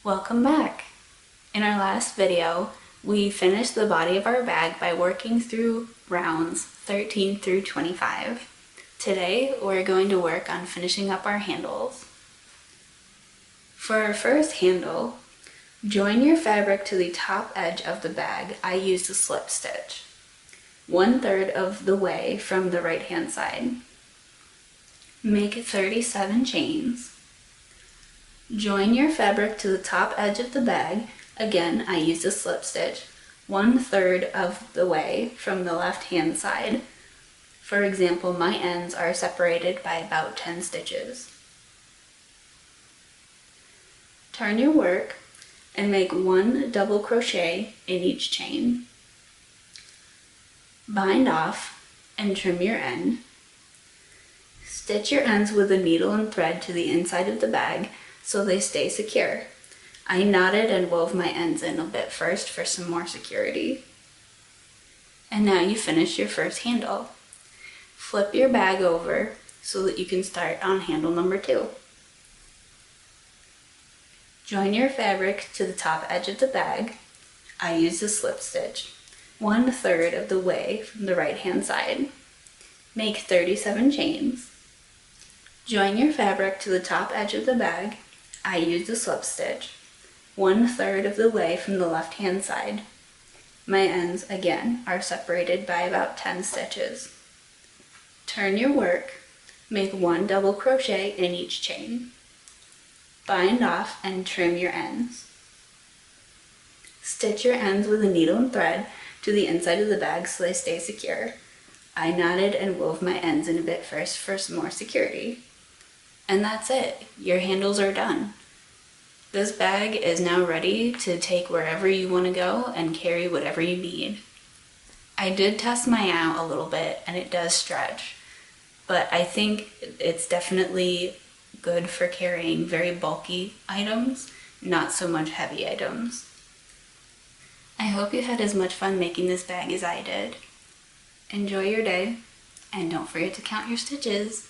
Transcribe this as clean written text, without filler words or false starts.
Welcome back! In our last video, we finished the body of our bag by working through rounds 13 through 25. Today, we're going to work on finishing up our handles. For our first handle, join your fabric to the top edge of the bag. I used a slip stitch, 1/3 of the way from the right hand side. Make 37 chains. Join your fabric to the top edge of the bag. Again, I used a slip stitch, 1/3 of the way from the left hand side. For example, my ends are separated by about 10 stitches. Turn your work and make 1 double crochet in each chain. Bind off and trim your end. Stitch your ends with a needle and thread to the inside of the bag so they stay secure. I knotted and wove my ends in a bit first for some more security. And now you finish your first handle. Flip your bag over so that you can start on handle number 2. Join your fabric to the top edge of the bag. I used a slip stitch, 1/3 of the way from the right hand side. Make 37 chains. Join your fabric to the top edge of the bag. I used a slip stitch, 1/3 of the way from the left hand side. My ends, again, are separated by about 10 stitches. Turn your work, make 1 double crochet in each chain. Bind off and trim your ends. Stitch your ends with a needle and thread to the inside of the bag so they stay secure. I knotted and wove my ends in a bit first for some more security. And that's it. Your handles are done. This bag is now ready to take wherever you want to go and carry whatever you need. I did test mine out a little bit and it does stretch, but I think it's definitely good for carrying very bulky items, not so much heavy items. I hope you had as much fun making this bag as I did. Enjoy your day, and don't forget to count your stitches.